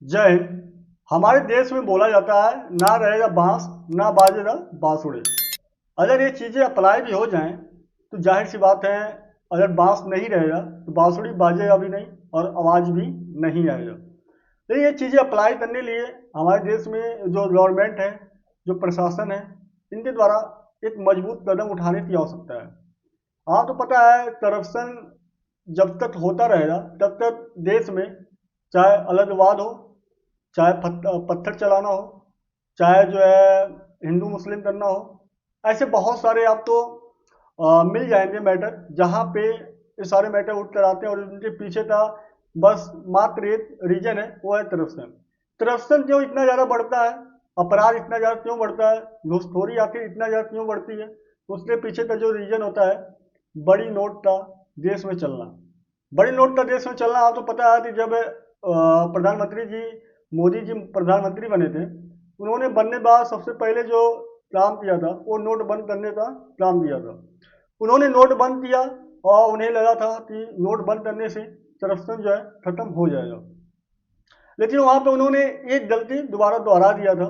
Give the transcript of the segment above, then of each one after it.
जय हिंद। हमारे देश में बोला जाता है, ना रहेगा बांस ना बाजेगा बांसुरी। अगर ये चीजें अप्लाई भी हो जाएं तो जाहिर सी बात है, अगर बांस नहीं रहेगा तो बांसुरी बाजेगा भी नहीं और आवाज भी नहीं आएगा। तो ये चीजें अप्लाई करने लिए हमारे देश में जो गवर्नमेंट है, जो प्रशासन है, इनके द्वारा एक मजबूत कदम उठाने की आवश्यकता है। आपको पता है, करप्शन जब तक होता रहेगा तब तक देश में, चाहे अलगवाद हो, चाहे पत्थर चलाना हो, चाहे जो है हिंदू मुस्लिम करना हो, ऐसे बहुत सारे आपको मिल जाएंगे मैटर जहाँ पे ये सारे मैटर उठ कर आते हैं। और उनके पीछे का बस मात्र एक रीजन है, वो है करप्शन। करप्शन क्यों इतना ज़्यादा बढ़ता है, अपराध इतना ज़्यादा क्यों बढ़ता है, घूसखोरी आखिर इतना ज़्यादा क्यों बढ़ती है, उसके पीछे का जो रीजन होता है, बड़ी नोट का देश में चलना। बड़ी नोट का देश में चलना, आपको पता है कि जब प्रधानमंत्री जी मोदी जी प्रधानमंत्री बने थे, उन्होंने बनने के बाद सबसे पहले जो काम किया था वो नोट बंद करने का काम किया था। उन्होंने नोट बंद किया और उन्हें लगा था कि नोट बंद करने से करप्शन जो है खत्म हो जाएगा। लेकिन वहां पे उन्होंने एक गलती दोबारा दोहरा दिया था।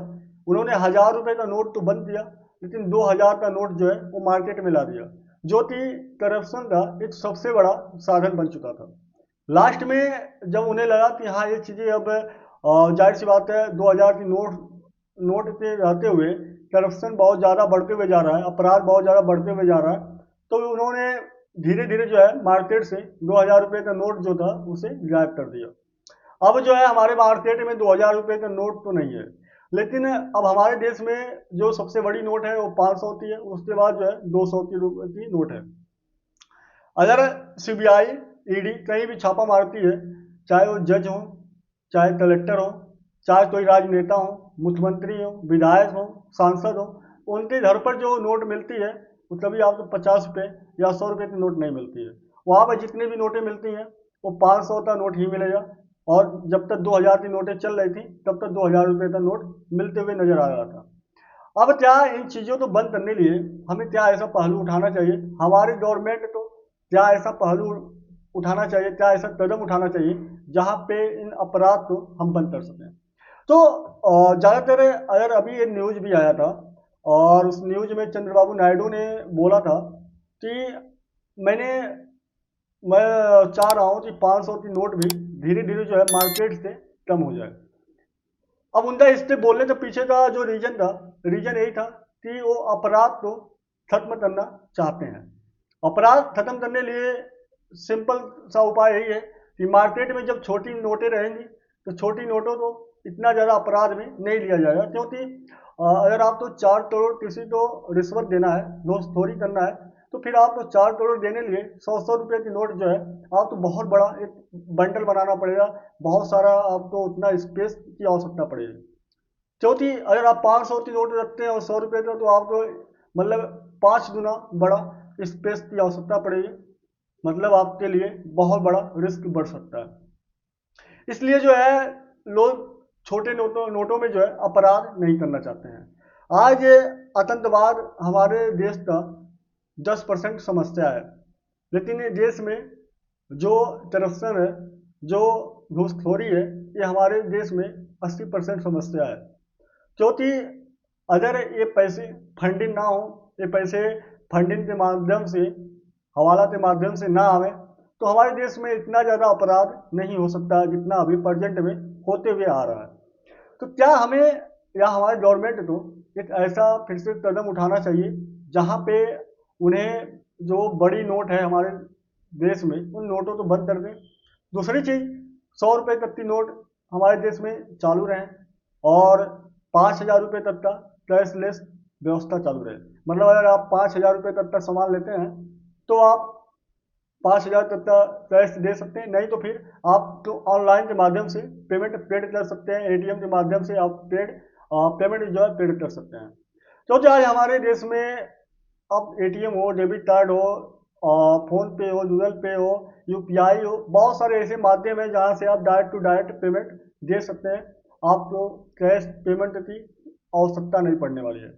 उन्होंने 1,000 रुपए का नोट तो बंद किया, लेकिन 2,000 का नोट जो है वो मार्केट में ला दिया, जो कि करप्शन का एक सबसे बड़ा साधन बन चुका था। लास्ट में जब उन्हें लगा कि हाँ, ये चीज़ें अब जाहिर सी बात है, 2,000 की नोट के रहते हुए करप्शन बहुत ज़्यादा बढ़ते हुए जा रहा है, अपराध बहुत ज़्यादा बढ़ते हुए जा रहा है, तो उन्होंने धीरे धीरे जो है मार्केट से 2,000 रुपये का नोट जो था उसे गायब कर दिया। अब जो है हमारे मार्केट में 2,000 रुपये का नोट तो नहीं है, लेकिन अब हमारे देश में जो सबसे बड़ी नोट है वो 500 की है, उसके बाद जो है 200 की रुपये की नोट है। अगर सीबीआई, ईडी कहीं भी छापा मारती है, चाहे वो जज हो, चाहे कलेक्टर हो, चाहे कोई राजनेता हो, मुख्यमंत्री हो, विधायक हो, सांसद हो, उनके घर पर जो नोट मिलती है वो कभी आपको 50 रुपये या 100 रुपये की नोट नहीं मिलती है। वहाँ पर जितनी भी नोटें मिलती हैं वो 500 का नोट ही मिलेगा। और जब तक 2,000 की नोटें चल रही थी तब तक 2,000 रुपये का नोट मिलते हुए नजर आ रहा था। अब क्या इन चीज़ों को बंद करने लिए हमें क्या ऐसा पहलू उठाना चाहिए, हमारी गवर्नमेंट को क्या ऐसा पहलू उठाना चाहिए, क्या ऐसा कदम उठाना चाहिए जहाँ पे इन अपराध को हम बंद कर सकें। तो ज़्यादातर अगर अभी एक न्यूज भी आया था, और उस न्यूज में चंद्रबाबू नायडू ने बोला था कि मैंने मैं चाह रहा हूँ कि 500 की नोट भी धीरे धीरे जो है मार्केट से कम हो जाए। अब उनका इससे बोलने के पीछे का जो रीजन था, रीजन यही था कि वो अपराध को खत्म करना चाहते हैं। अपराध खत्म करने लिए सिंपल सा उपाय यही है कि मार्केट में जब छोटी नोटें रहेंगी तो छोटी नोटों को इतना ज़्यादा अपराध में नहीं लिया जाएगा, क्योंकि अगर आपको 4 करोड़ किसी को रिश्वत देना है, घूसखोरी करना है, तो फिर आपको 4 करोड़ देने लिए 100-100 रुपये की नोट जो है आपको बहुत बड़ा एक बंडल बनाना पड़ेगा, बहुत सारा आपको उतना स्पेस की आवश्यकता पड़ेगी। क्योंकि अगर आप 500 की नोट रखते हैं और 100 रुपये का, तो आपको मतलब 5 गुना बड़ा स्पेस की आवश्यकता पड़ेगी, मतलब आपके लिए बहुत बड़ा रिस्क बढ़ सकता है। इसलिए जो है लोग छोटे नोटों में जो है अपराध नहीं करना चाहते हैं। आज आतंकवाद हमारे देश का 10% समस्या है, लेकिन ये देश में जो करप्शन है, जो घूसखोरी है, ये हमारे देश में 80% समस्या है। क्योंकि अगर ये पैसे फंडिंग ना हो, ये पैसे फंडिंग के माध्यम से, हवाला के माध्यम से ना आवे, तो हमारे देश में इतना ज़्यादा अपराध नहीं हो सकता जितना अभी प्रेजेंट में होते हुए आ रहा है। तो क्या हमें या हमारे गवर्नमेंट को एक ऐसा फिर से कदम उठाना चाहिए जहाँ पे उन्हें जो बड़ी नोट है हमारे देश में, उन नोटों को बंद कर दें। दूसरी चीज़, 100 रुपये तक की नोट हमारे देश में चालू रहें, और 5,000 रुपये तक का कैशलेस व्यवस्था चालू रहे। मतलब अगर आप 5,000 रुपये तक का सामान लेते हैं तो आप 5,000 तक का कैश दे सकते हैं, नहीं तो फिर आप तो ऑनलाइन के माध्यम से पेमेंट पेड कर सकते हैं, एटीएम के माध्यम से आप पेमेंट जो है पेड कर सकते हैं। क्योंकि आज हमारे देश में अब एटीएम हो, डेबिट कार्ड हो, फोन पे हो, गूगल पे हो, यूपीआई हो, बहुत सारे ऐसे माध्यम हैं जहाँ से आप डायरेक्ट टू डायरेक्ट पेमेंट दे सकते हैं। आपको कैश पेमेंट की आवश्यकता नहीं पड़ने वाली है।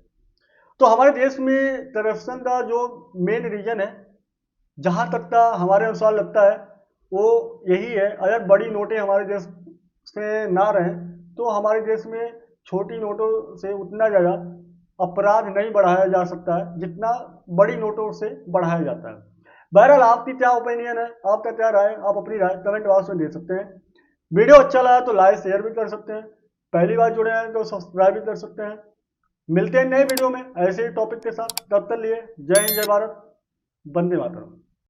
तो हमारे देश में करप्शन का जो मेन रीजन है, जहाँ तक का हमारे अनुसार लगता है, वो यही है। अगर बड़ी नोटें हमारे देश से ना रहें तो हमारे देश में छोटी नोटों से उतना ज़्यादा अपराध नहीं बढ़ाया जा सकता है जितना बड़ी नोटों से बढ़ाया जाता है। बहरहाल आपकी क्या ओपिनियन है, आपका क्या राय है, आप अपनी राय कमेंट बॉक्स में दे सकते हैं। वीडियो अच्छा लगा तो लाइक शेयर भी कर सकते हैं, पहली बार जुड़े हैं तो सब्सक्राइब भी कर सकते हैं। मिलते हैं नए वीडियो में ऐसे ही टॉपिक के साथ, तब तक लिए जय हिंद जय भारत, वंदे मातरम।